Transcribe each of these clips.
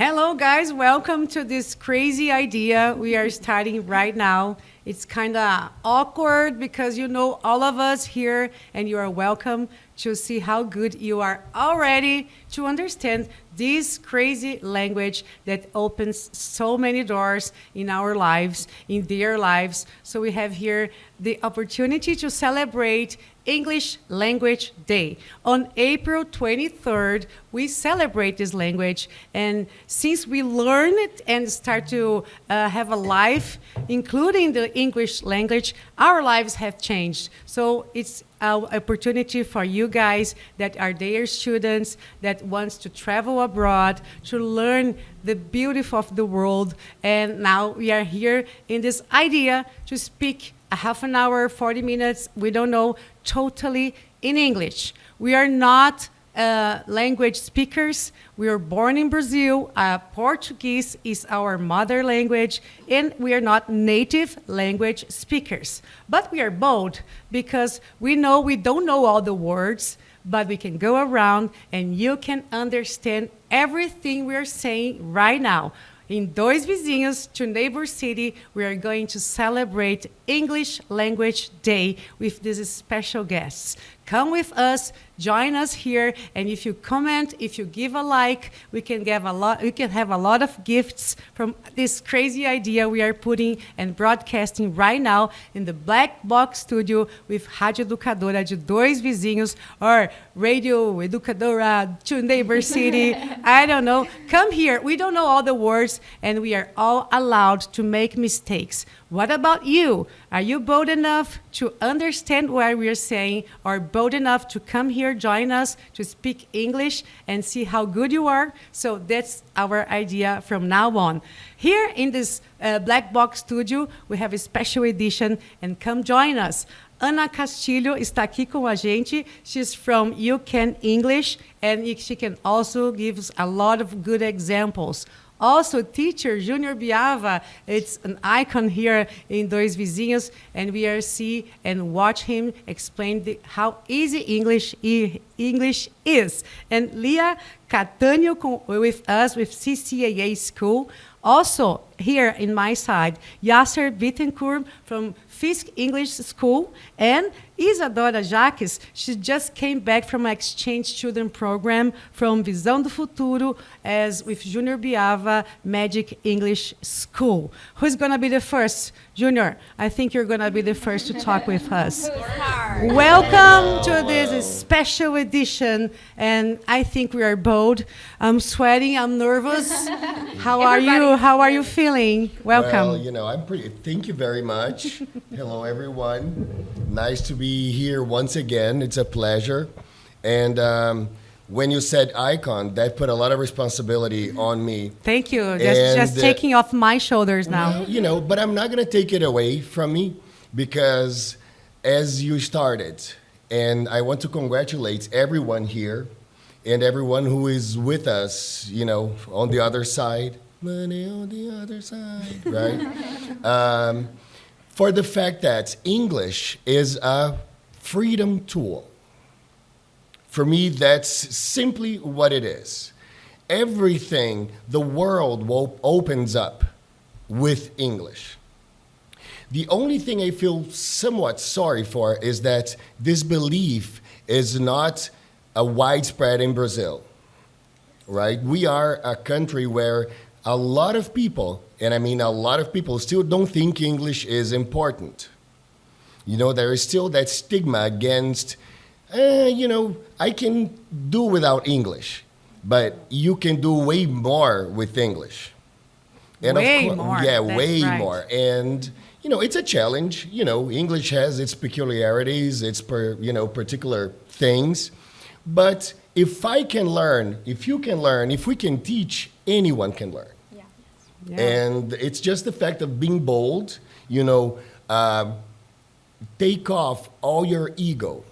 Hello, guys. Welcome to this crazy idea we are starting right now. It's kind of awkward because you know all of us here, and you are welcome to see how good you are already to understand this crazy language that opens so many doors in our lives, in their lives. So we have here the opportunity to celebrate English Language Day. On April 23rd, we celebrate this language. And since we learn it and start to have a life, including the English language, our lives have changed. So it's an opportunity for you guys that are their students, that wants to travel abroad, to learn the beauty of the world. And now we are here in this idea to speak a half an hour, 40 minutes, we don't know, totally in English. We are not language speakers. We are born in Brazil. Portuguese is our mother language, and we are not native language speakers. But we are bold because we know we don't know all the words, but we can go around and you can understand everything we are saying right now. In Dois Vizinhos to Neighbor City, we are going to celebrate English Language Day with these special guests. Come with us, join us here, and if you comment, if you give a like, we can have a lot of gifts from this crazy idea we are putting and broadcasting right now in the Black Box Studio with Rádio Educadora de Dois Vizinhos or Radio Educadora to Neighbor City. I don't know. Come here. We don't know all the words, and we are all allowed to make mistakes. What about you? Are you bold enough to understand what we are saying, or bold enough to come here, join us, to speak English and see how good you are? So that's our idea from now on. Here in this Black Box Studio, we have a special edition, and come join us. Ana Castilho está aqui com a gente. She's from You Can English, and she can also give us a lot of good examples. Also, teacher Junior Biava, it's an icon here in Dois Vizinhos, and we are see and watch him explain how easy English is. And Leah Catânio with us with CCAA School. Also, here in my side, Yasser Bittencourt from Fisk English School, and Isadora Jaques, she just came back from an exchange student program from Visão do Futuro as with Junior Biava Magic English School. Who's going to be the first? Junior, I think you're going to be the first to talk with us. Welcome to this special edition, and I think we are bold. I'm sweating, I'm nervous. How are you? How are you feeling? Welcome. Well, I'm pretty. Thank you very much. Hello, everyone. Nice to be here once again. It's a pleasure. And when you said icon, that put a lot of responsibility on me. Thank you. Just taking off my shoulders now. Well, but I'm not going to take it away from me because as you started, and I want to congratulate everyone here and everyone who is with us, on the other side. Money on the other side, right? For the fact that English is a freedom tool. For me, that's simply what it is. Everything, the world opens up with English. The only thing I feel somewhat sorry for is that this belief is not widespread in Brazil, right? We are a country where a lot of people, and I mean a lot of people, still don't think English is important. There is still that stigma against, I can do without English, but you can do way more with English. And way more. Yeah, That's way right. more. And, it's a challenge. English has its peculiarities, its particular things. But if I can learn, if you can learn, if we can teach, anyone can learn. Yeah. And it's just the fact of being bold, take off all your ego,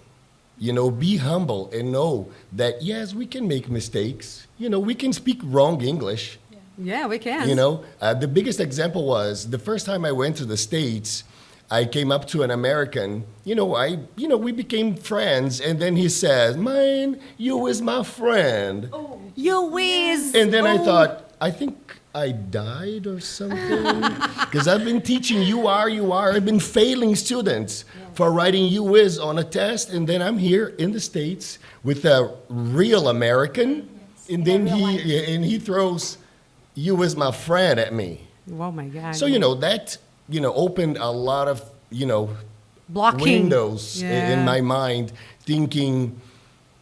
be humble and know that, yes, we can make mistakes. We can speak wrong English. Yeah, we can. The biggest example was the first time I went to the States, I came up to an American, we became friends, and then he says, "Man, you is my friend." Oh, you is. And then I thought, I think I died or something. Because I've been teaching you are, you are. I've been failing students for writing you is on a test. And then I'm here in the States with a real American. And then he throws you is my friend at me. Oh my God. So, that, opened a lot of, blocking windows in my mind, thinking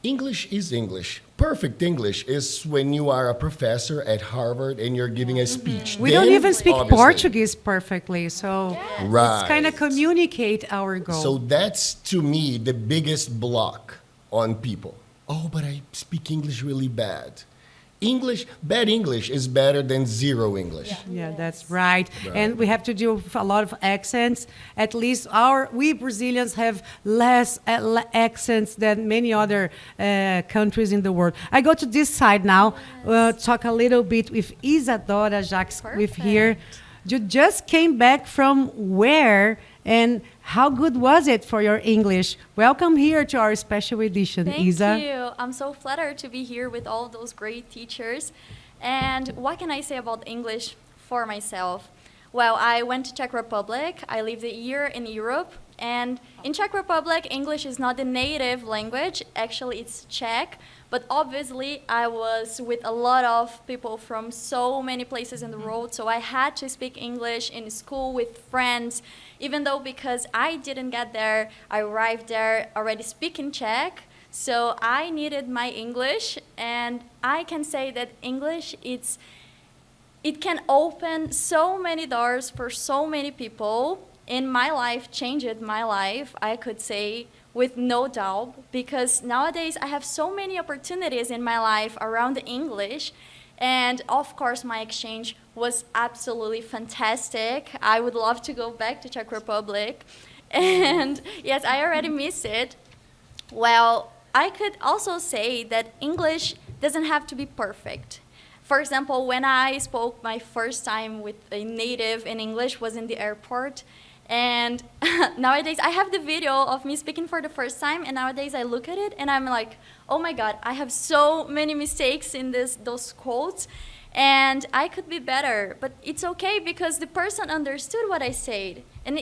English is English. Perfect English is when you are a professor at Harvard and you're giving a speech. We Then, don't even speak obviously, Portuguese perfectly, so Right. it's kind of communicate our goal. So that's, to me, the biggest block on people. Oh, but I speak English really bad. Bad English is better than zero English. Yeah, that's right. And we have to do with a lot of accents. At least we Brazilians have less accents than many other countries in the world. I go to this side now, talk a little bit with Isadora Jacques with here. You just came back from where and how good was it for your English? Welcome here to our special edition, Isa. Thank you. I'm so flattered to be here with all those great teachers. And what can I say about English for myself? Well, I went to Czech Republic. I lived a year in Europe. And in Czech Republic, English is not the native language. Actually, it's Czech. But obviously, I was with a lot of people from so many places in the world. So I had to speak English in school with friends. Even though because I didn't get there, I arrived there already speaking Czech. So I needed my English. And I can say that English, it can open so many doors for so many people. In my life, changed my life, I could say, with no doubt, because nowadays I have so many opportunities in my life around English. And of course, my exchange was absolutely fantastic. I would love to go back to Czech Republic. And yes, I already miss it. Well, I could also say that English doesn't have to be perfect. For example, when I spoke my first time with a native in English was in the airport. And nowadays, I have the video of me speaking for the first time, and nowadays I look at it and I'm like, oh my God, I have so many mistakes in those quotes, and I could be better. But it's okay because the person understood what I said, and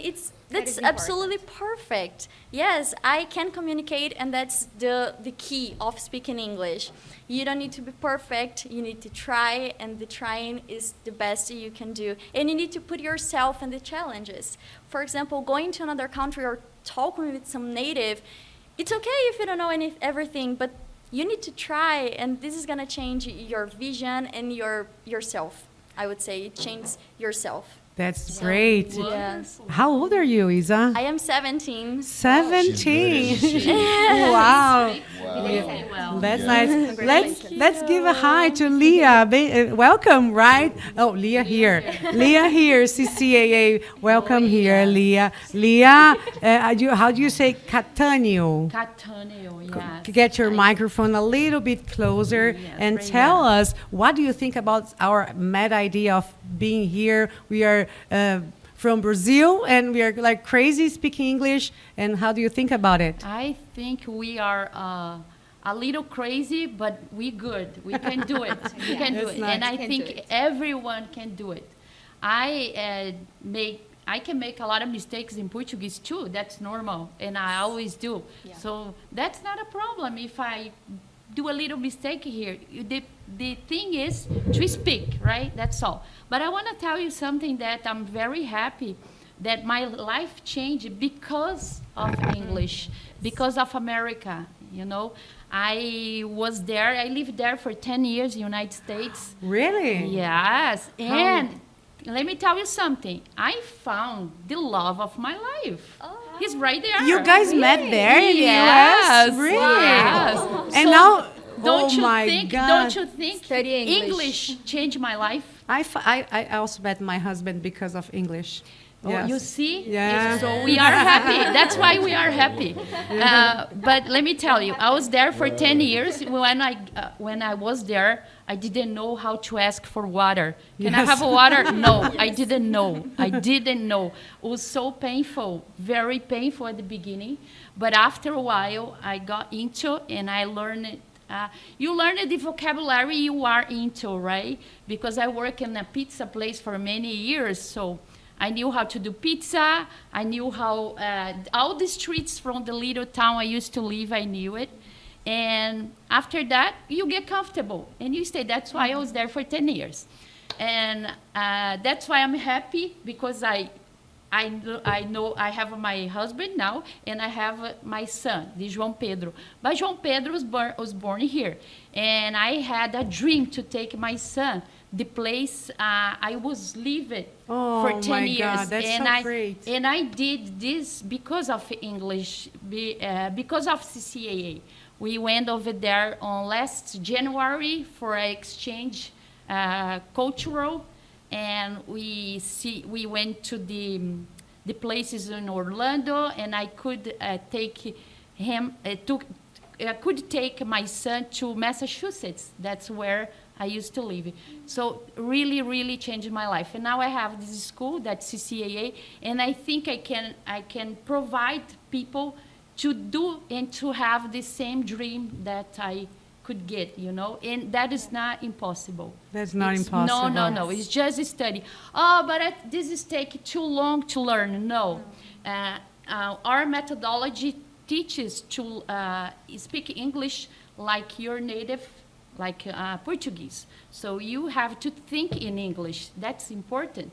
that's absolutely perfect. Yes, I can communicate, and that's the key of speaking English. You don't need to be perfect, you need to try, and the trying is the best you can do. And you need to put yourself in the challenges. For example, going to another country or talking with some native, it's okay if you don't know everything, but you need to try, and this is gonna change your vision and yourself. I would say it changes yourself. That's great. Yes. How old are you, Isa? I am 17. 17. She's good, Wow. Wow. That's nice. Let's give a hi to Leah. Welcome, right? Oh, Leah here. Leah here, CCAA. Welcome here, Leah. Leah, how do you say Catânio? Catânio, yes. Get your microphone a little bit closer and bring tell us, what do you think about our mad idea of being here? We are from Brazil and we are like crazy speaking English. And how do you think about it? I think we are a little crazy, but we good. We can do it. We can do it. nice. And I think everyone can do it. I can make a lot of mistakes in Portuguese too. That's normal, and I always do. Yeah. So that's not a problem if I do a little mistake here. The thing is to speak, right? That's all. But I want to tell you something that I'm very happy that my life changed because of English, because of America, you know. I was there, I lived there for 10 years in the United States. Really? Yes, and let me tell you something. I found the love of my life. Oh. He's right there. You guys met there in the Yes. US? Really? Yes. And So now, don't oh you my think? God. Don't you think Study English. English changed my life? I also met my husband because of English. Oh, Yes. you see? Yeah. So we are happy. That's why we are happy. But let me tell you, I was there for 10 years. When I was there, I didn't know how to ask for water. Can I Yes. have a water? No, I didn't know. I didn't know. It was so painful, very painful at the beginning. But after a while, I got into and I learned You learn the vocabulary you are into, right? Because I work in a pizza place for many years, so I knew how to do pizza. I knew how all the streets from the little town I used to live, I knew it. And after that, you get comfortable and you stay. That's why I was there for 10 years. And that's why I'm happy, because I know I have my husband now, and I have my son, the João Pedro. But João Pedro was born here, and I had a dream to take my son the place I was living for 10 my years. God, that's and so great. And I did this because of English, because of CCAA. We went over there on last January for an exchange, cultural, and we went to the places in Orlando, and I could take my son to Massachusetts. That's where I used to live. So really, really changed my life. And now I have this school, that's CCAA, and I think I can provide people to do and to have the same dream that I could get, and that is not impossible. That's not impossible. No. It's just a study. Oh, but this is taking too long to learn. No. Our methodology teaches to speak English like your native, like Portuguese. So you have to think in English. That's important.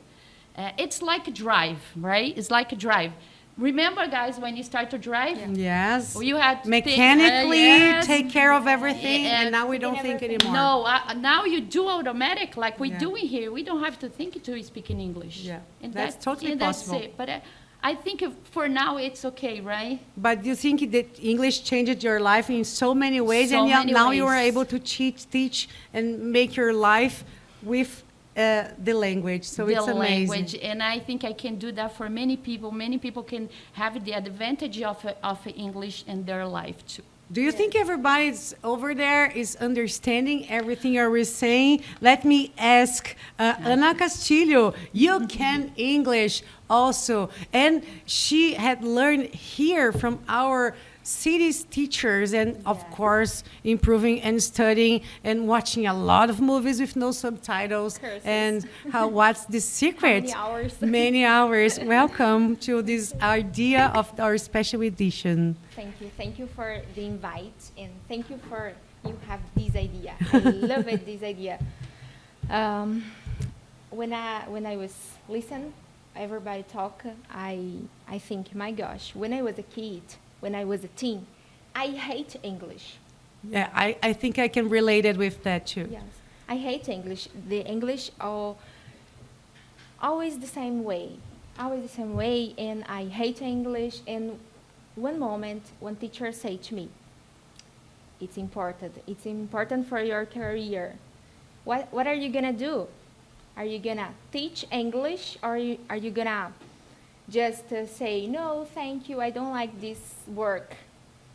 It's like a drive, right? It's like a drive. Remember, guys, when you start to drive? Yes. You had to mechanically take care of everything, and now we don't think anymore. No, now you do automatic, like we're doing here. We don't have to think to speak in English. Yeah, and that's totally possible. That's it. But I think for now it's okay, right? But you think that English changed your life in so many ways, So and many now ways. you are able to teach, and make your life with the language. So it's amazing. Language, and I think I can do that for many people. Many people can have the advantage of English in their life too. Do you think everybody's over there is understanding everything you're saying? Let me ask Ana Castilho. You can English also, and she had learned here from our city's teachers, and of course improving and studying and watching a lot of movies with no subtitles. Curses. And what's the secret? Many hours. Many hours. Welcome to this idea of our special edition. Thank you for the invite, and thank you for you have this idea. I love it, this idea. When I was listen, everybody talk, I think, my gosh, when I was a kid, when I was a teen, I hate English. Yeah, I think I can relate it with that too. Yes, I hate English. The English are always the same way, and I hate English. And one moment, one teacher said to me, it's important for your career. What are you gonna do? Are you gonna teach English, or are you gonna just say, no, thank you, I don't like this work?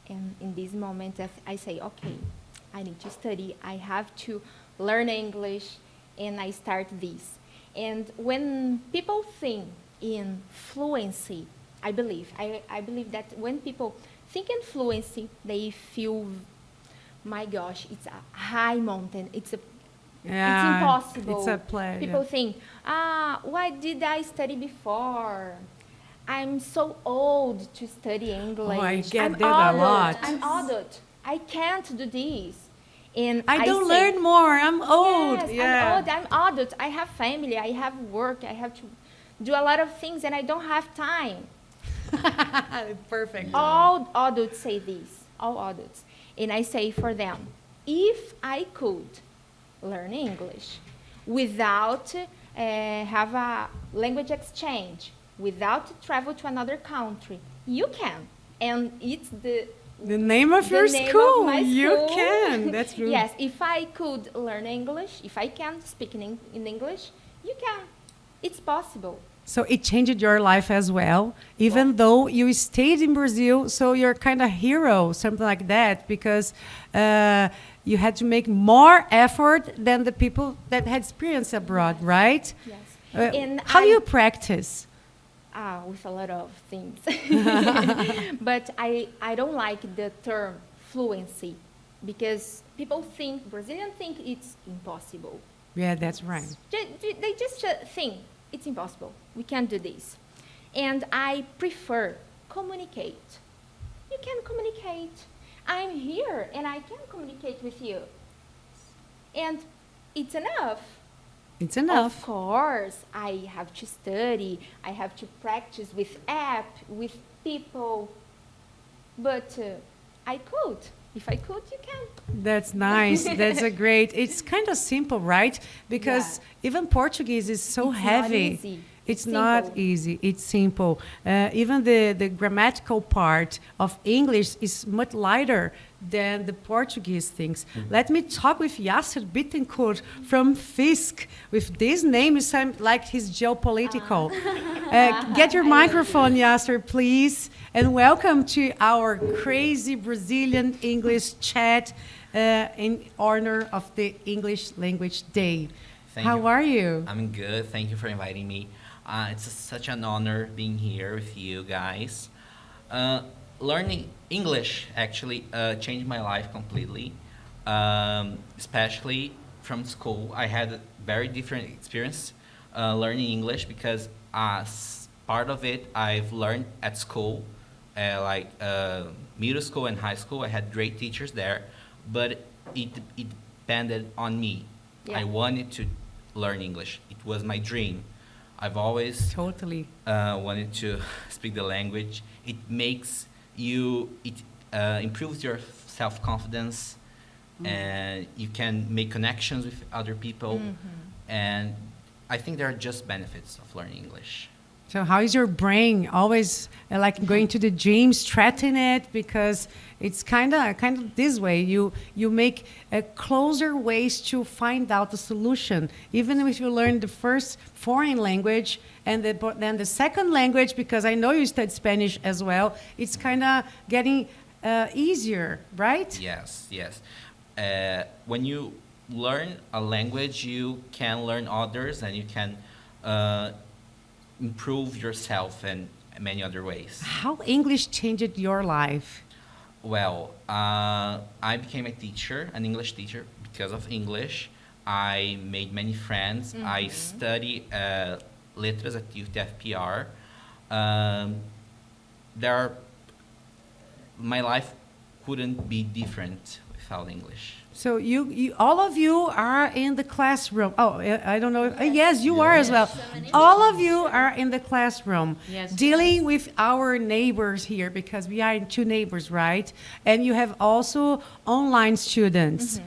And in this moment, I say, okay, I need to study, I have to learn English, and I start this. And when people think in fluency, I believe that when people think in fluency, they feel, my gosh, it's a high mountain, it's impossible. It's a play. People think, why did I study before? I'm so old to study English. Oh, I get I'm that a adult. lot. I'm adult. I can't do this. And I don't say, learn more. I'm old. Yes, Yeah. I'm old. I'm adult. I have family. I have work. I have to do a lot of things, and I don't have time. Perfect. All adults say this. All adults. And I say for them, if I could learn English without have a language exchange, without travel to another country, you can. And it's the name of your name school. of my You school. can. That's true. Yes, if I could learn English, if I can speak in English, you can. It's possible. So it changed your life as well, even though you stayed in Brazil. So you're kind of hero, something like that, because you had to make more effort than the people that had experience abroad, right? Yes. And How do you practice? With a lot of things. But I don't like the term fluency, because people think, Brazilians think it's impossible. Yeah, that's right. They just think it's impossible. We can't do this. And I prefer communicate. You can communicate. I'm here and I can communicate with you. And it's enough. It's Of enough. course, I have to study. I have to practice with app, with people. But I could. If I could, you can. That's nice. That's a great. It's kind of simple, right? Because Yeah. even Portuguese is so It's not heavy. easy. It's Simple. not easy. It's simple. Even the grammatical part of English is much lighter than the Portuguese things. Let me talk with Yasser Bittencourt from Fisk. With this name, it sounds like he's geopolitical. Get your microphone, Yasser, please. And welcome to our crazy Brazilian English chat in honor of the English Language Day. Thank How you. are you? I'm good. Thank you for inviting me. Such an honor being here with you guys. Learning English actually changed my life completely, especially from school. I had a very different experience learning English because part of it I've learned at school, middle school and high school. I had great teachers there, but it depended on me. Yeah. I wanted to learn English. It was my dream. I've always Totally. wanted to speak the language. It makes you, it improves your self-confidence, and you can make connections with other people. And I think there are just benefits of learning English. So how is your brain always like going to the gym, stretching it? Because it's kind of this way. You make closer ways to find out the solution. Even if you learn the first foreign language and then the second language, because I know you studied Spanish as well, it's kind of getting easier, right? Yes, yes. When you learn a language, you can learn others, and you can improve yourself in many other ways. How English changed your life? Well, I became a teacher, an English teacher, because of English. I made many friends. I study letras at UTFPR. My life couldn't be different without English. So you all of you are in the classroom. Oh, I don't know. Yes, you are as well. All of you are in the classroom, Yes. dealing with our neighbors here, because we are two neighbors, right? And you have also online students.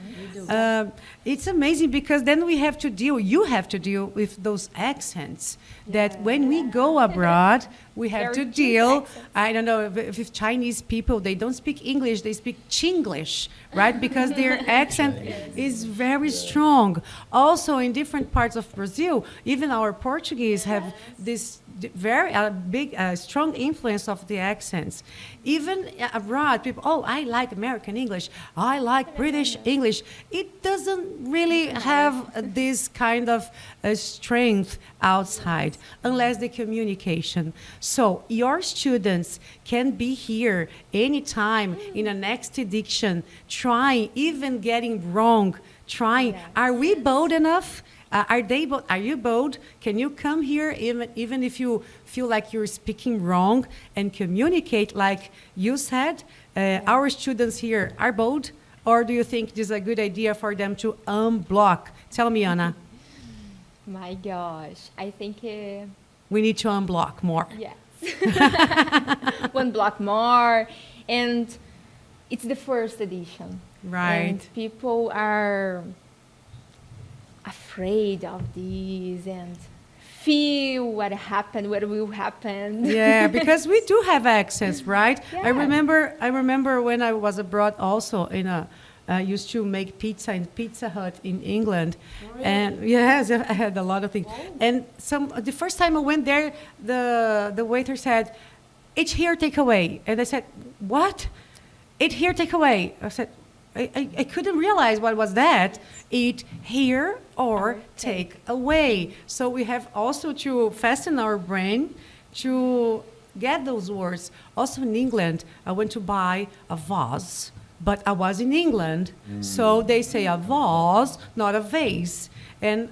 It's amazing because then you have to deal with those accents that when we go abroad, we have Very to deep deal. accents. I don't know if Chinese people, they don't speak English, they speak Chinglish, right? Because their accent is very strong. Also, in different parts of Brazil, even our Portuguese have this very big, strong influence of the accents. Even abroad, people, oh, I like American English, I like British English. It doesn't really have this kind of strength outside unless the communication. So your students can be here anytime in a next edition, trying, even getting wrong, trying. Yes. Are we bold enough? Are they bold? Are you bold? Can you come here even if you feel like you're speaking wrong and communicate like you said? Our students here are bold, or do you think this is a good idea for them to unblock? Tell me, Anna. My gosh, I think We need to unblock more. yes. One block more, and it's the first edition. Right. And people are afraid of these and feel what happened, what will happen. Yeah, because we do have access, right? Yeah. I remember when I was abroad also used to make pizza in Pizza Hut in England. And yes, I had a lot of things. And the first time I went there, the waiter said, "Eat here, take away." And I said, "What? Eat here, take away?" I said, I couldn't realize what was that. Eat here or take away. So we have also to fasten our brain to get those words. Also in England, I went to buy a vase. but I was in England, so they say a vase, not a vase. And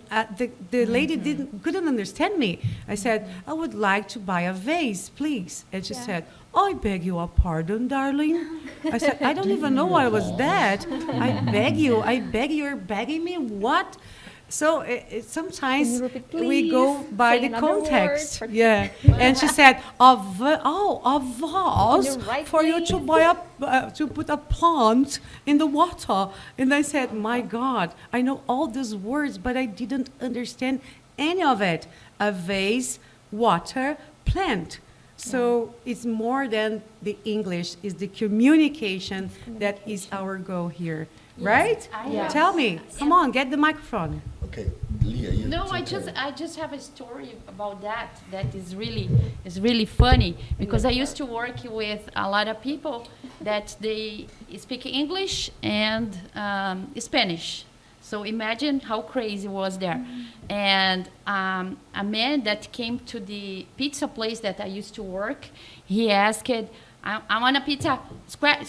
the lady couldn't understand me. I said, I would like to buy a vase, please. And she said, oh, I beg you a pardon, darling. I said, I don't even know what was that. I beg you, you're begging me? What? So sometimes Can you repeat, we go please? by Say the another word context. for- Yeah. And she said, a vase Can you write, for you to please? buy to put a plant in the water. And I said, my God, I know all these words, but I didn't understand any of it. A vase, water, plant. So it's more than the English, it's the communication that is our goal here. Right? Yes. Tell me. Come on, get the microphone. Okay, Leah, you No, take over. I just have a story about that is really funny because I used to work with a lot of people that they speak English and Spanish. So imagine how crazy was there. And a man that came to the pizza place that I used to work, he asked, I want a pizza square.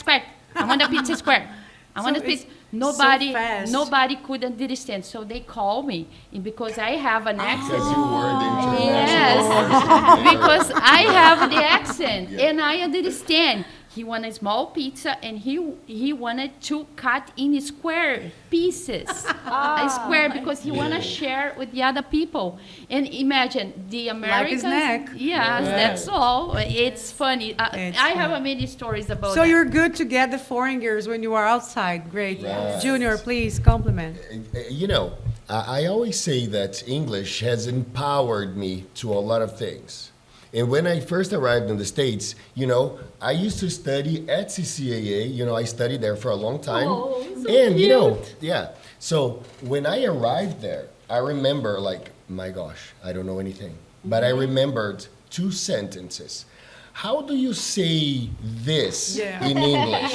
I want a pizza square. I want a So pizza. it's Nobody, so fast. nobody could understand. So they call me, and because I have an accent. Because you were the international Yes, artist. because I have the accent Yeah. and I understand. He wanted a small pizza and he wanted to cut in square pieces, a square because he want to share with the other people. And imagine the Americans. snack. Yes, that's all. It's funny. It's I have fun. many stories about So that. you're good to get the foreigners when you are outside. Great. Right. Junior, please compliment. You know, I always say that English has empowered me to a lot of things. And when I first arrived in the States, you know, I used to study at CCAA. You know, I studied there for a long time. Oh, so and, you know, cute. yeah. So when I arrived there, I remember, like, my gosh, I don't know anything. But I remembered 2 sentences. How do you say this Yeah. in English?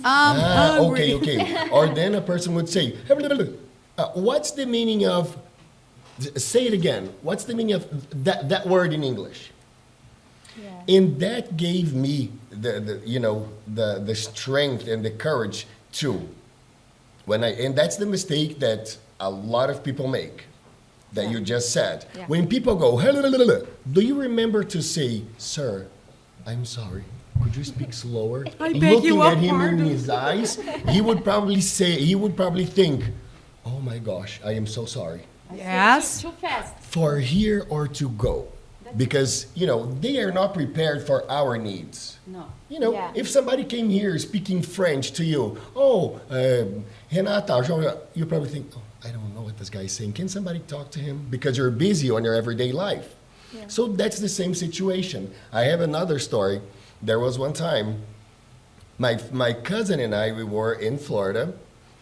Hungry. Okay. Or then a person would say, what's the meaning of, say it again, what's the meaning of that word in English? Yeah. And that gave me the strength and the courage to, and that's the mistake that a lot of people make, that you just said. Yeah. When people go, do you remember to say, sir, I'm sorry, could you speak slower? I beg you Looking a at him pardon. in his eyes, he would probably think, oh my gosh, I am so sorry. Yes. Too fast. For here or to go. Because, you know, they are not prepared for our needs. No. You know, Yeah. if somebody came here speaking French to you, Renata, you probably think, oh, I don't know what this guy is saying. Can somebody talk to him? Because you're busy on your everyday life. Yeah. So that's the same situation. I have another story. There was one time, my cousin and I, we were in Florida,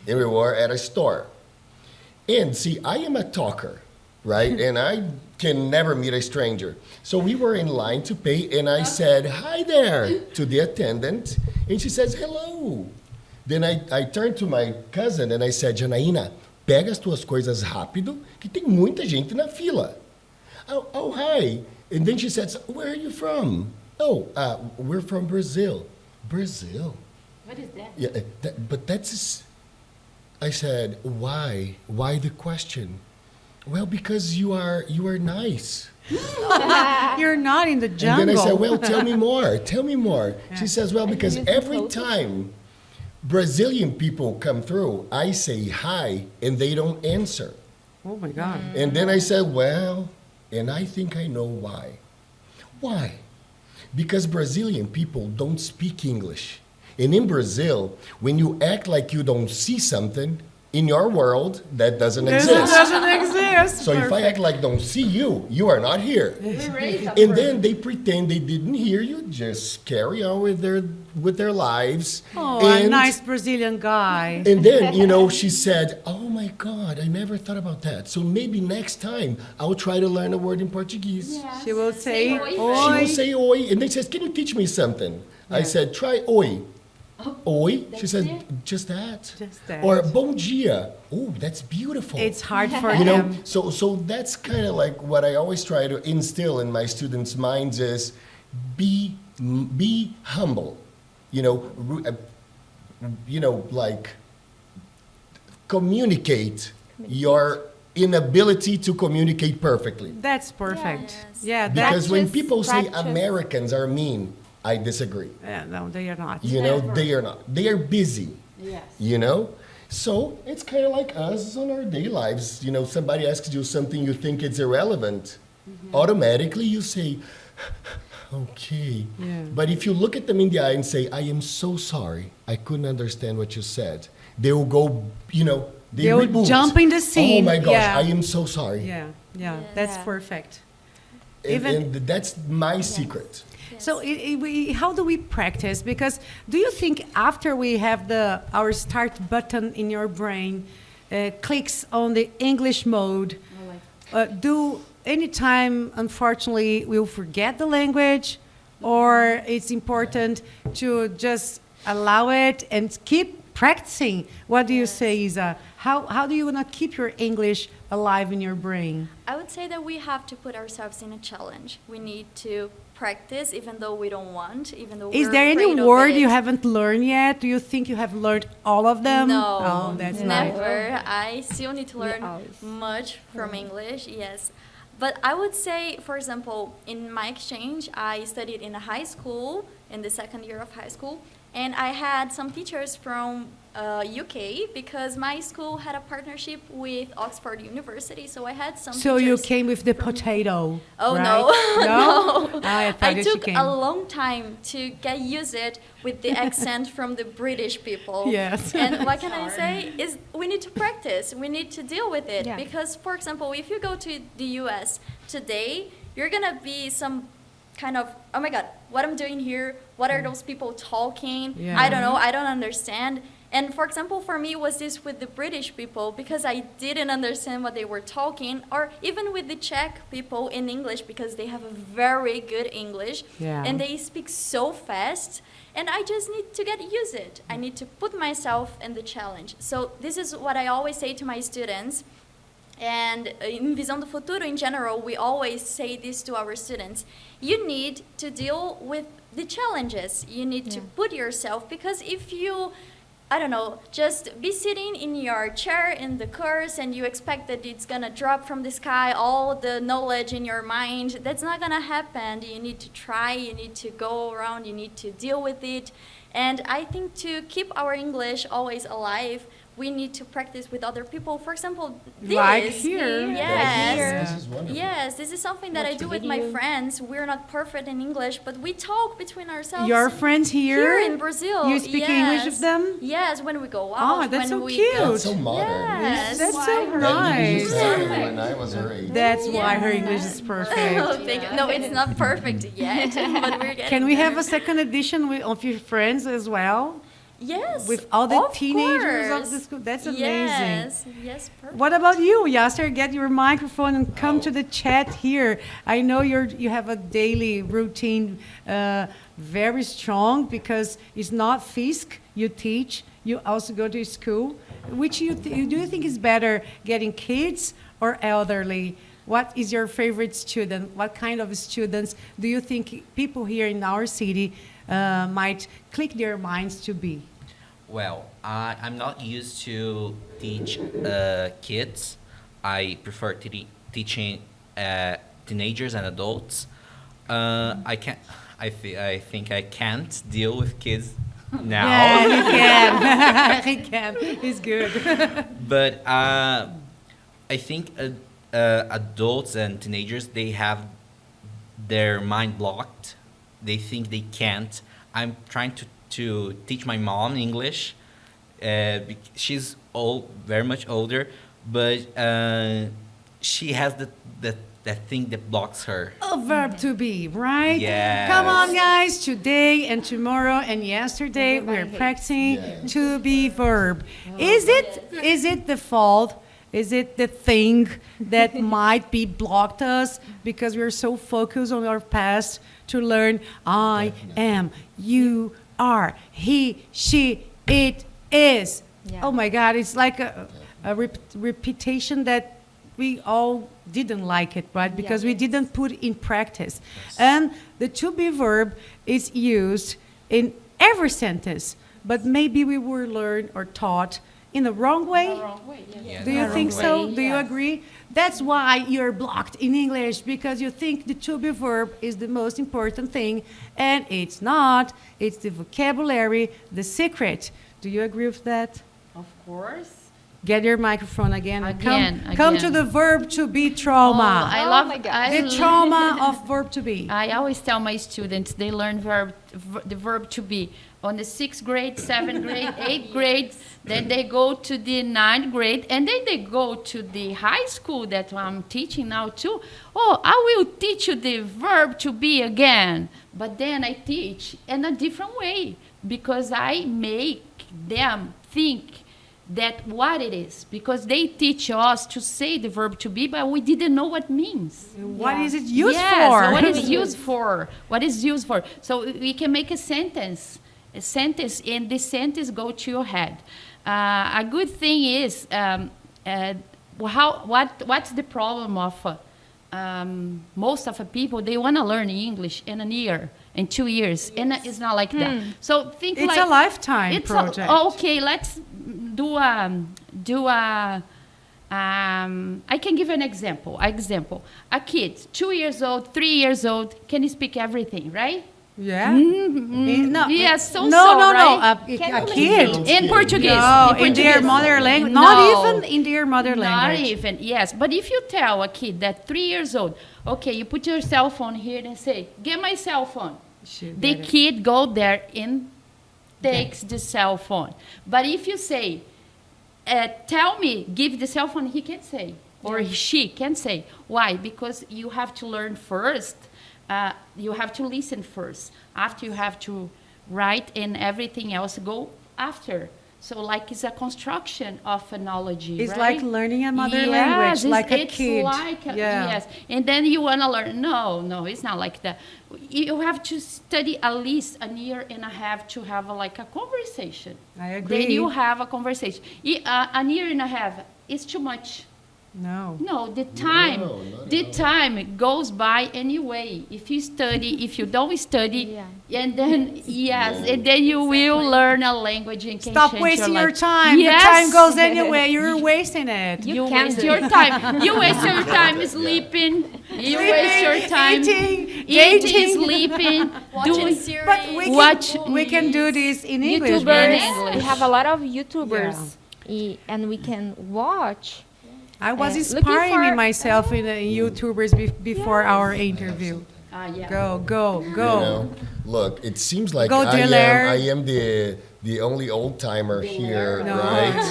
and we were at a store. And see, I am a talker, right? And I can never meet a stranger. So we were in line to pay, and I said, hi there, to the attendant. And she says, hello. Then I turned to my cousin and I said, Janaína, pega as tuas coisas rápido, que tem muita gente na fila. Oh, hi. And then she says, where are you from? Oh, we're from Brazil. Brazil? What is that? Yeah, but that's... I said, why? Why the question? Well, because you are nice. You're not in the jungle. And then I said, well, tell me more. Tell me more. She says, well, because every time Brazilian people come through, I say hi, and they don't answer. Oh my God. And then I said, well, and I think I know why. Why? Because Brazilian people don't speak English. And in Brazil, when you act like you don't see something, in your world, that doesn't This exist. doesn't exist. So if I act like don't see you, you are not here. And then they pretend they didn't hear you, just carry on with their lives. Oh, a nice Brazilian guy. And then, you know, she said, oh my God, I never thought about that. So maybe next time I'll try to learn a word in Portuguese. She will say, oi. She oi. will say oi, and then says, can you teach me something? I said, try oi. Oi? She said, just that. Just that. Or bom dia. Oh, that's beautiful. It's hard for You know, them. so that's kind of like what I always try to instill in my students' minds is be humble. You know, like communicate your inability to communicate perfectly. That's perfect. Yes. Yeah, Because that's when Practice, people say practice. Americans are mean, I disagree. no, they are not. They are not. They are busy. Yes. So it's kind of like us on our daily lives. Somebody asks you something you think it's irrelevant, automatically you say, okay. Yeah. But if you look at them in the eye and say, I am so sorry, I couldn't understand what you said, they will go, they They'll reboot. jump in the scene. Oh my gosh, Yeah. I am so sorry. Yeah, Yeah. that's Yeah. perfect. And, Even- and that's my secret. So how do we practice? Because do you think after we have our start button in your brain clicks on the English mode, do anytime, unfortunately, we'll forget the language, or it's important to just allow it and keep practicing? What do you say, Isa? How do you not keep your English alive in your brain? I would say that we have to put ourselves in a challenge. We need to practice even though we don't want, even though Is we're there any afraid of word it. you haven't learned yet? Do you think you have learned all of them? No, Oh, that's nice. never. I still need to learn always. much from English, yes. But I would say, for example, in my exchange, I studied in a high school, in the second year of high school, and I had some teachers from UK because my school had a partnership with Oxford University, so I had some So you teachers came with the from- potato. Oh right? no, no! I thought I that you took came. a long time to get used it with the accent from the British people. Yes. And what can I say is we need to practice. We need to deal with it Yeah. because, for example, if you go to the U.S. today, you're gonna be some kind of, oh my God, what I'm doing here? What are those people talking? Yeah. I don't know. I don't understand. And for example, for me, was this with the British people because I didn't understand what they were talking, or even with the Czech people in English because they have a very good English Yeah. and they speak so fast. And I just need to get used it. I need to put myself in the challenge. So this is what I always say to my students. And in Visão do Futuro in general, we always say this to our students. You need to deal with the challenges. You need to put yourself, because if you, I don't know, just be sitting in your chair in the course and you expect that it's gonna drop from the sky, all the knowledge in your mind, that's not gonna happen. You need to try, you need to go around, you need to deal with it. And I think to keep our English always alive, we need to practice with other people. For example, this. Like here. Yes. This is wonderful. Yes, this is something that I Watch do with my video. friends. We're not perfect in English, but we talk between ourselves. Your friends here? Here in Brazil. You speak yes. English with them? Yes, when we go out. Oh, that's when so we cute. Go. That's so modern. Yes. That's so That you nice. started when I was her age. That's why her English is Oh, perfect. thank you. No, it's not perfect yet, but we're getting Can we have there. a second edition of your friends as well? Yes. with all the of teenagers of course. the school? That's amazing. Yes. Yes. Perfect. What about you, Yasser? Get your microphone and come to the chat here. I know you have a daily routine, very strong, because it's not FISC. You teach. You also go to school. Which do you think is better, getting kids or elderly? What is your favorite student? What kind of students do you think people here in our city might click their minds to be? Well, I'm not used to teach kids. I prefer teaching teenagers and adults. I can't. I think I can't deal with kids now. Yeah, he can. He can. He's good. But I think adults and teenagers, they have their mind blocked. They think they can't. I'm trying to teach my mom English. She's very much older, but she has that thing that blocks her. A verb to be, right? Yes. Come on, guys. Today and tomorrow and yesterday we're practicing Yeah. to be verb. Is it the fault? Is it the thing that might be blocked us because we're so focused on our past to learn I am, you are, he, she, it is. Yeah. Oh my God, it's like a repetition that we all didn't like it, right? Because we didn't put in practice. And the to be verb is used in every sentence. but maybe we were learned or taught in the wrong way. The wrong way, yes. Yeah, Do you the think wrong so? way. Do you Yes. agree? That's why you're blocked in English, because you think the to be verb is the most important thing, and it's not. It's the vocabulary, the secret. Do you agree with that? Of course. Get your microphone again. Again, Come to again. the verb to be trauma. I Oh love my God. The trauma of verb to be. I always tell my students they learn the verb to be on the 6th grade, 7th grade, 8th grade, then they go to the 9th grade, and then they go to the high school that I'm teaching now too. Oh, I will teach you the verb to be again. But then I teach in a different way because I make them think that what it is, because they teach us to say the verb to be, but we didn't know what it means. What Yeah. is it used Yes, for? what is used for? What is used for? So we can make a sentence, and this sentence go to your head. A good thing is what's the problem of most of the people? They want to learn English in a year, in 2 years, and it's not like that. So think It's like a lifetime it's project. okay. Let's do a. I can give an example. A kid, 2 years old, 3 years old, can speak everything, right? Yeah. No, yes, so no, no, right? no. Can A you kid. In Portuguese. No, in in their Portuguese. mother language. No. Not even in their mother language. Not even, yes. But if you tell a kid that 3 years old, okay, you put your cell phone here and say, get my cell phone. Should The get it. kid go there and takes the cell phone. But if you say, tell me, give the cell phone, he can say. Or she can say. Why? Because you have to learn first. You have to listen first. After you have to write, and everything else go after. So like it's a construction of phonology, It's right? like learning a mother Yes, language, it's- like a it's kid. like Yeah. yes. And then you want to learn. No, it's not like that. You have to study at least a year and a half to have like a conversation. I agree. Then you have a conversation. A year and a half is too much. No. No, the time, No, not the at all. time goes by anyway. If you study, if you don't study, Yeah. and then and then you will learn a language and can Stop change wasting your life. time. Yes. The time goes anyway. You're wasting it. You can waste do your it. time. You waste your time sleeping. You waste your time eating, eating, dating. sleeping, Watching doing. series. But we can do this in English. YouTubers. right? In English. We have a lot of YouTubers, and we can watch. I was looking inspiring for- myself in YouTubers before our interview. Yeah. Go. You know, look, it seems like Go, dear Laird. I am the only old timer here, No. right?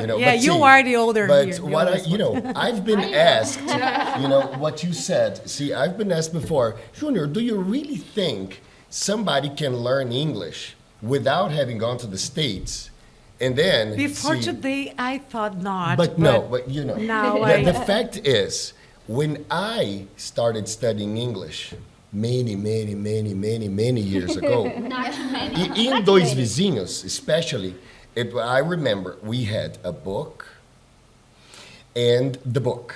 You know, Yeah, but you see, are the older But here, the what oldest I've been asked, what you said. See, I've been asked before, Junior, do you really think somebody can learn English without having gone to the States? And then Before see, today, I thought not. but you know, now the fact is, when I started studying English many years ago, in Dois Vizinhos, especially, I remember we had a book and the book,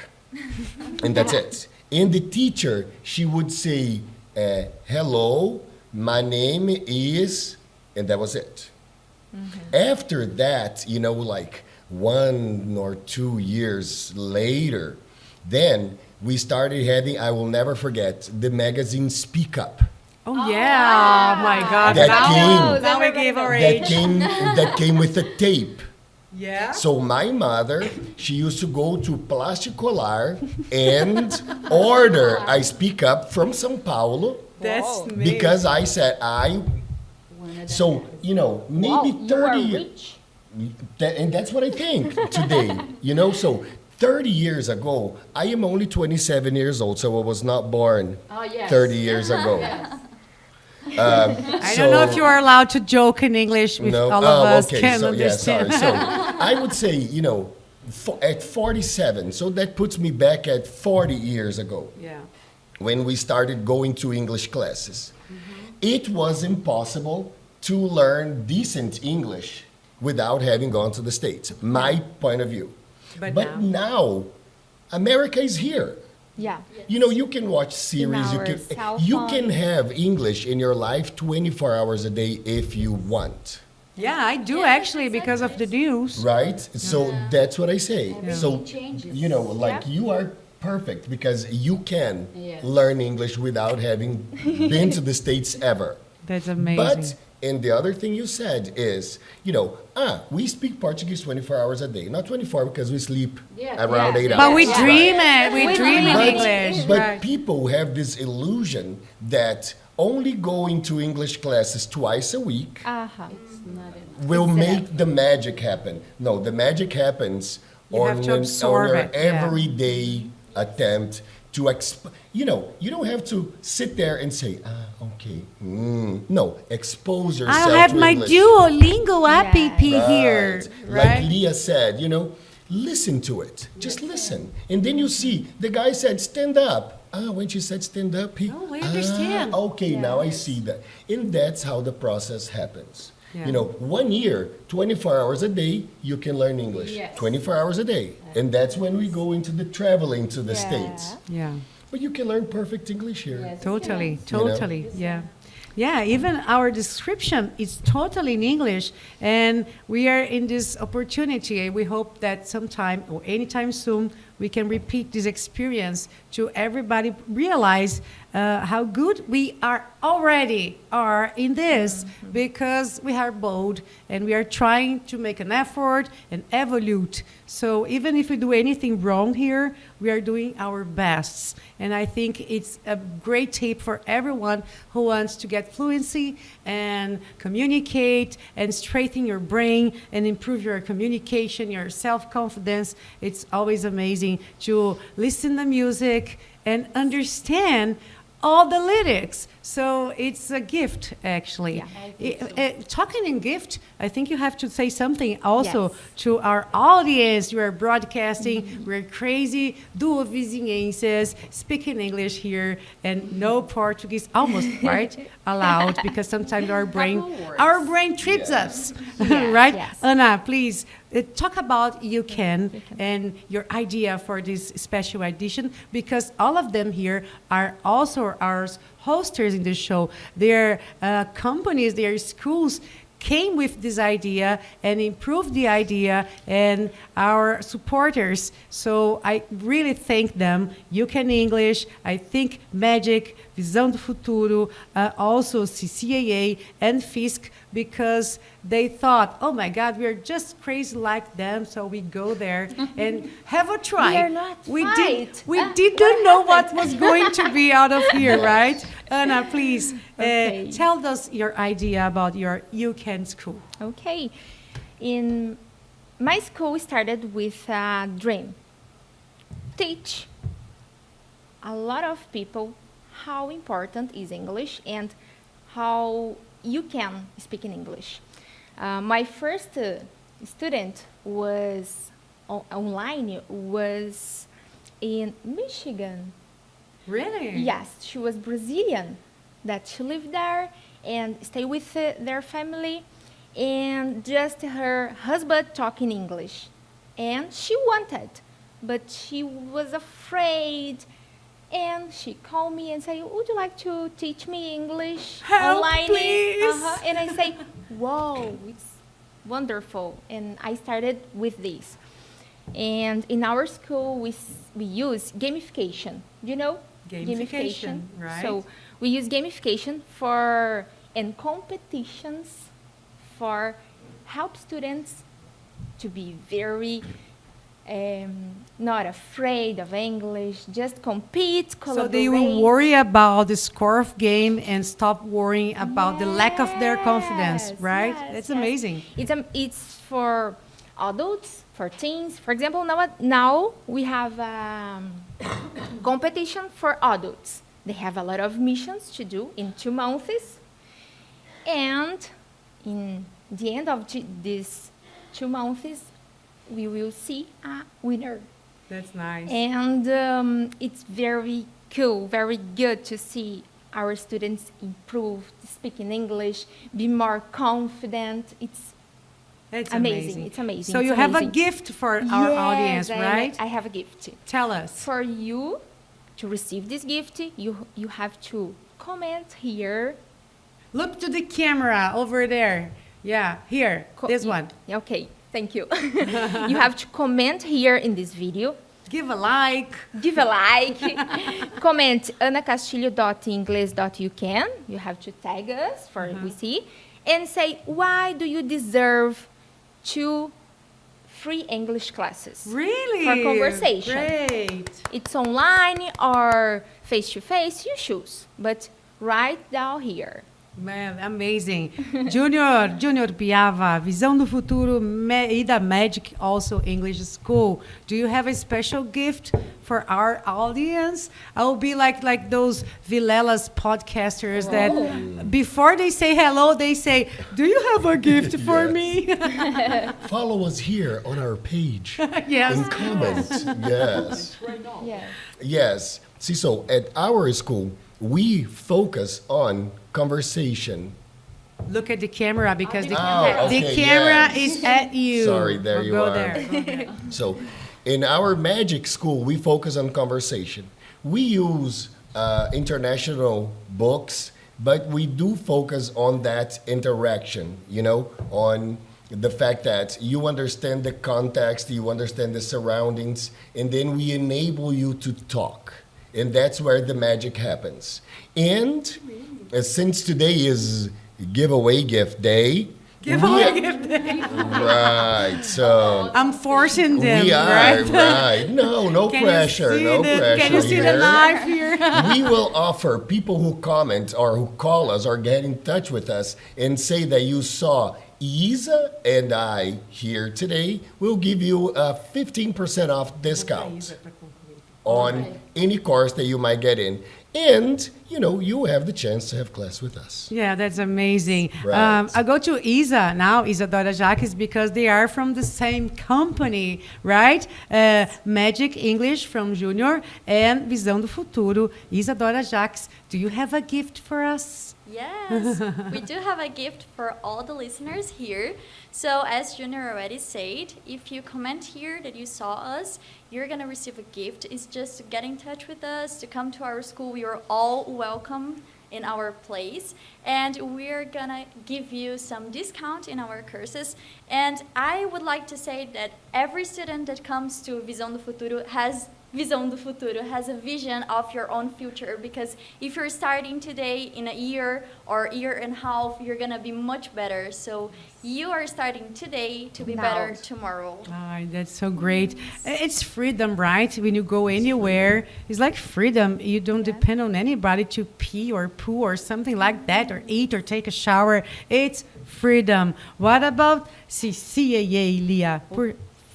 and that's it. And the teacher, she would say, "Hello, my name is," and that was it. After that, like 1 or 2 years later, then we started having, I will never forget, the magazine Speak Up. Oh yeah, my God! That now, came- now we gave our That age. came with a tape. Yeah. So my mother, she used to go to Plasticolar and order I Speak Up from São Paulo That's me. because I said so, maybe Wow, 30 you are years. rich. And that's what I think today, so 30 years ago, I am only 27 years old, so I was not born Oh, yes. 30 years ago. I don't know if you are allowed to joke in English if all of us can understand. So I would say, at 47, so that puts me back at 40 years ago Yeah. when we started going to English classes. It was impossible to learn decent English without having gone to the States, my point of view. But now, America is here. Yeah. You can watch series, our cell you can phone. have English in your life 24 hours a day if you want. Yeah, I do Yeah, actually because of the news. right? So that's what I say. So, Everything changes. you know, like Yeah. you are perfect because you can Yes. learn English without having been to the States ever. That's amazing. But, and the other thing you said is, you know, we speak Portuguese 24 hours a day. Not 24 because we sleep Yeah. around Yeah. 8 hours. but we Yeah. dream it. We We dream in dream. English. But right. people have this illusion that only going to English classes twice a week Uh-huh. It's not enough. will Exactly. make the magic happen. No, the magic happens You have to absorb your it, yeah. everyday attempt to you know, you don't have to sit there and say, okay. No, expose yourself I have to my English. Duolingo app Right. here, Like right? Leah said, you know, listen to it. Just listen. And then you see, the guy said, stand up. When she said stand up, he, Oh, I understand. okay, now I see that. And that's how the process happens. Yeah. You know, 1 year, 24 hours a day, you can learn English. Yes. 24 hours a day. And that's when we go into the traveling to the Yeah. States. Yeah. But you can learn perfect English here. Yes. Totally, You know? totally, yeah. Yeah, even our description is totally in English, and we are in this opportunity. We hope that sometime or anytime soon we can repeat this experience to everybody realize how good we already are in this, because we are bold and we are trying to make an effort and evolve. So even if we do anything wrong here, we are doing our best. And I think it's a great tip for everyone who wants to get fluency and communicate and straighten your brain and improve your communication, your self-confidence. It's always amazing to listen to music and understand all the lyrics. So it's a gift, actually. Yeah, I think so. Talking in gift, I think you have to say something also Yes. to our audience. You are broadcasting. We're crazy duo vizinhenses, speaking English here, and no Portuguese, almost right allowed, because sometimes our brain trips us, right? Yes. Ana, please talk about You Can and your idea for this special edition, because all of them here are also our hosters in the show. Their companies, their schools came with this idea and improved the idea, and our supporters. So I really thank them. You Can English, I think Magic, Visão do Futuro, also CCAA and FISC, because they thought, oh my God, we're just crazy like them, so we go there and have a try. We are not we right. didn't know what was going to be out of here, right? Anna, please Okay. tell us your idea about your You Can school. Okay. In my school started with a dream. Teach a lot of people how important is English and how you can speak in English. My first student was online was in Michigan. Really? Yes, she was Brazilian, that she lived there and stayed with their family, and just her husband talking English. And she wanted, but she was afraid. And she called me and said, would you like to teach me English Help, online? please. And I say, whoa, it's wonderful. And I started with this. And in our school, we use gamification. You know? Gamification, right. So we use gamification for, and competitions for help students to be very not afraid of English, just compete, So collaborate. they will worry about the score of game and stop worrying about the lack of their confidence, Yes, right? yes, That's yes. amazing. It's for adults, for teens. For example, now we have competition for adults. They have a lot of missions to do in 2 months. And in the end of these 2 months, we will see a winner. That's nice. And it's very cool, very good to see our students improve, speaking English, be more confident. It's That's amazing. It's amazing. So It's you have a amazing. gift for our audience, right? I have a gift. Tell us. For you to receive this gift, you have to comment here. Look to the camera over there. Yeah, here, this one. Okay, thank you. You have to comment here in this video. Give a like. Give a like. Comment anacastilho.ingles.uk. You have to tag us for we see. And say, why do you deserve 2 free English classes? Really? For conversation. Great. It's online or face-to-face, you choose. But write down here. Man, amazing. Junior Piava, Visão do Futuro e da Magic, also English School. Do you have a special gift for our audience? I will be like those Vilelas podcasters that before they say hello, they say, do you have a gift for me? Follow us here on our page. Yes. And comment. Yes. Yes. Yes. See, so at our school, we focus on conversation. Look at the camera because the okay, camera yes. is at you. Sorry, there you Go are. there. Go there. So, in our magic school, we focus on conversation. We use international books, but we do focus on that interaction, on the fact that you understand the context, you understand the surroundings, and then we enable you to talk. And that's where the magic happens. And since today is giveaway gift day, right, so I'm forcing them, we are, right? No Can pressure, you see pressure Can you see the here. knife here? We will offer people who comment or who call us or get in touch with us and say that you saw Isa and I here today, we'll give you a 15% off discount on any course that you might get in. And, you have the chance to have class with us. Yeah, that's amazing. Right. I go to Isa now, Isadora Jacques, because they are from the same company, right? Magic English from Junior and Visão do Futuro. Isadora Jacques, do you have a gift for us? Yes, we do have a gift for all the listeners here. So as Junior already said, if you comment here that you saw us, you're going to receive a gift. It's just to get in touch with us, to come to our school. We are all welcome in our place. And we're going to give you some discount in our courses. And I would like to say that every student that comes to Visão do Futuro has a vision of your own future, because if you're starting today, in a year or year and a half, you're going to be much better. So you are starting today to be better tomorrow. Oh, that's so great. It's freedom, right? When you go anywhere, it's like freedom. You don't depend on anybody to pee or poo or something like that, or eat or take a shower. It's freedom. What about CCAA, Lia?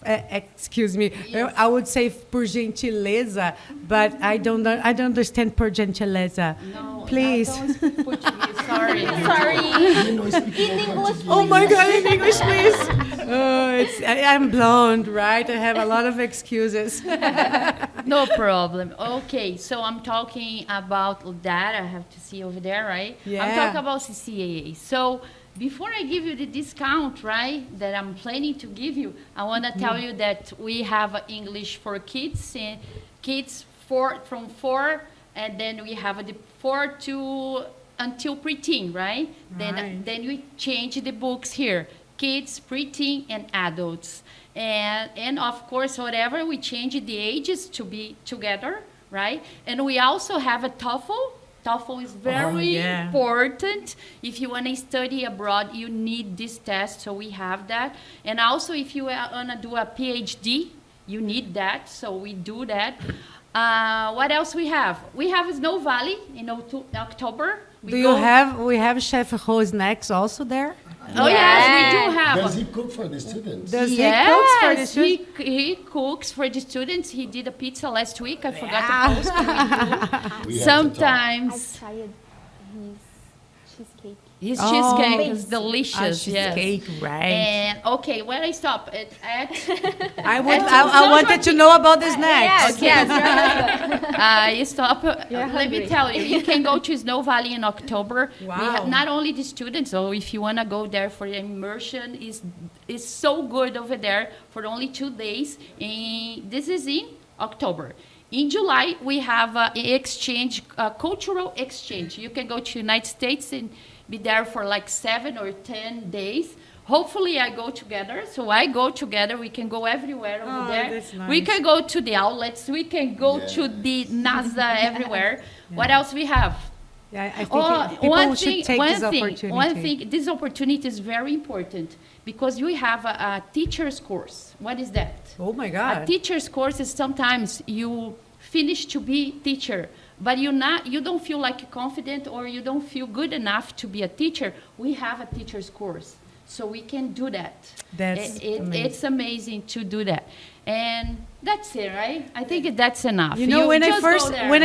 Excuse me, yes. I would say por gentileza, but I don't understand por gentileza. No, please. I don't speak Portuguese. Sorry. Oh my God, in English, please. I'm blonde, right? I have a lot of excuses. No problem. Okay, so I'm talking about that. I have to see over there, right? Yeah. I'm talking about CCAA. So before I give you the discount, right, that I'm planning to give you, I want to tell you that we have English for kids, and kids from 4, and then we have the 4 to until preteen, right? Then we change the books here, kids, preteen, and adults. And of course, whatever, we change the ages to be together, right? And we also have a TOEFL. TOEFL is very important. If you want to study abroad, you need this test, so we have that. And also, if you want to do a PhD, you need that, so we do that. What else we have? We have Snow Valley in October. We have Chef Ro snacks also there? Oh yes, we do have. Does he cook for the students? Does he cook for the students? He cooks for the students. He did a pizza last week. I forgot to post it. We have to Sometimes I tried his cheesecake. his cheesecake is delicious. Cheesecake, Yes. right. And okay, where I stop at I wanted to know about the snacks. Yes, yes. You stop. Let me tell you, you can go to Snow Valley in October. Wow. We have not only the students, so if you want to go there for immersion, is so good over there for only 2 days. And this is in October. In July, we have exchange, cultural exchange. You can go to United States and be there for like 7 or 10 days. Hopefully I go together. So I go together. We can go everywhere over there. That's nice. We can go to the outlets. We can go to the NASA everywhere. What else we have? Yeah, I think people should take this opportunity. One thing, this opportunity is very important because we have a teacher's course. What is that? Oh my A God. teacher's course is sometimes you finish to be teacher, but you don't feel like confident or you don't feel good enough to be a teacher. We have a teacher's course, so we can do that. That's amazing. It's amazing to do that, and that's it, right? I think that's enough. You know, when just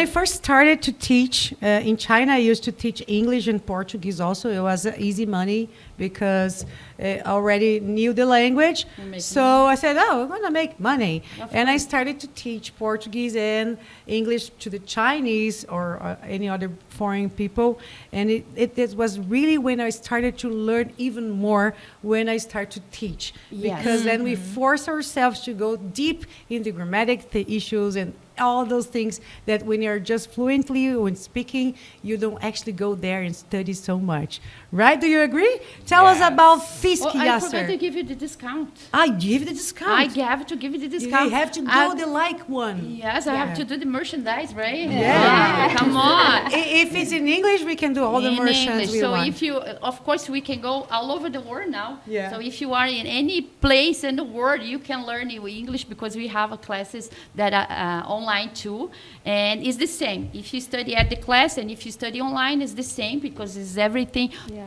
I first started to teach in China, I used to teach English and Portuguese also. It was easy money because I already knew the language. So I said, oh, we're going to make money. And I started to teach Portuguese and English to the Chinese or any other foreign people. And it was really when I started to learn even more when I started to teach. Yes. Because then we force ourselves to go deep in the grammatic, the issues, and all those things that when you're just fluently when speaking, you don't actually go there and study so much. Right? Do you agree? Tell us about FISC, Oh, I forgot to Yasser. give you the discount. I give the discount. I have to give you the discount. You have to go the like one. Yes, I have to do the merchandise, right? Yeah. Come on. If it's in English, we can do all the In merchants English. we So want. if you, of course, we can go all over the world now. Yeah. So if you are in any place in the world, you can learn English because we have classes that are online too, and it's the same. If you study at the class and if you study online, it's the same because it's everything. Yeah.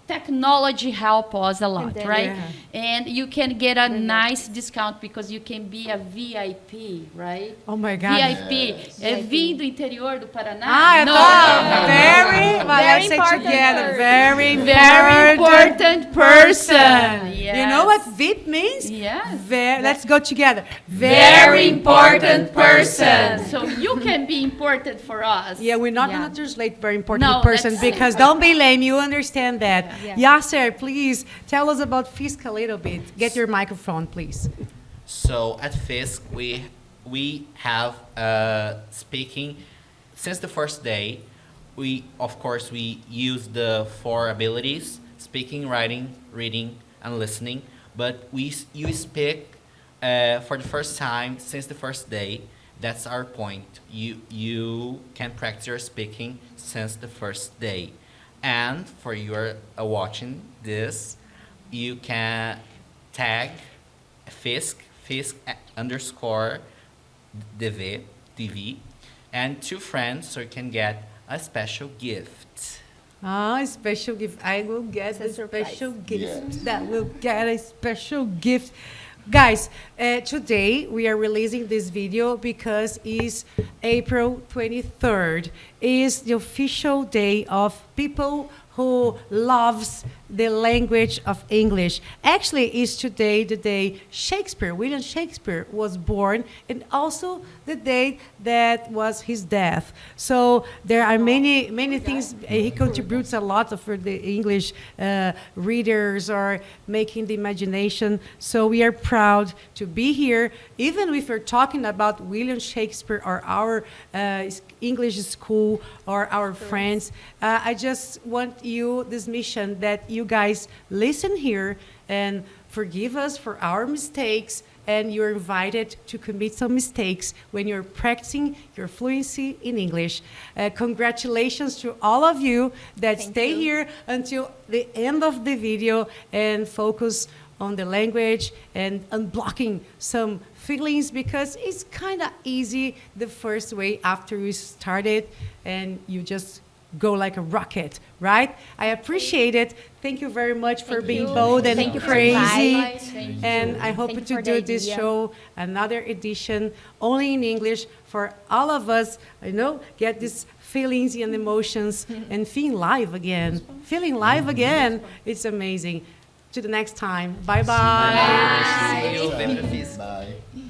Technology help us a lot, And then- right? Yeah. And you can get a nice discount because you can be a VIP, right? Oh my God. VIP. É vim do interior do Paraná? Ah, No. very, well, Very let's say important together, person. very, Very important person. You know what VIP means? Yes. Let's go together. Very important person. So you can be important for us. Yeah, we're not Yeah. going to translate very important No, person that's- because don't be lame. You understand that. Yeah. Yasser, please tell us about FISC a little bit. Get your microphone, please. So at FISC, we have speaking since the first day. We of course we use the 4 abilities: speaking, writing, reading, and listening. But you speak for the first time since the first day. That's our point. You can practice your speaking since the first day. And for you watching this, you can tag FISC underscore DV, and 2 friends so you can get a special gift. Ah, special gift. I will get a It's a surprise. special gift. Yes. That will get a special gift. Guys, today we are releasing this video because it's April 23rd. Is the official day of people who loves the language of English. Actually, it's today the day William Shakespeare was born, and also the day that was his death. So there are many things. He contributes a lot for the English readers or making the imagination. So we are proud to be here, even if we're talking about William Shakespeare or our English school or our friends. I just want this mission that you guys listen here and forgive us for our mistakes, and you're invited to commit some mistakes when you're practicing your fluency in English. Congratulations to all of you that stay here until the end of the video and focus on the language and unblocking some feelings, because it's kind of easy the first way after you started and you just go like a rocket, right? I appreciate it. Thank you very much for being bold and Thank you for crazy. inviting. And I hope Thank you to for do the this idea. show, another edition, only in English for all of us, get these feelings and emotions and feeling live again. Feeling live again. It's amazing. To the next time. Bye-bye. See you. Bye.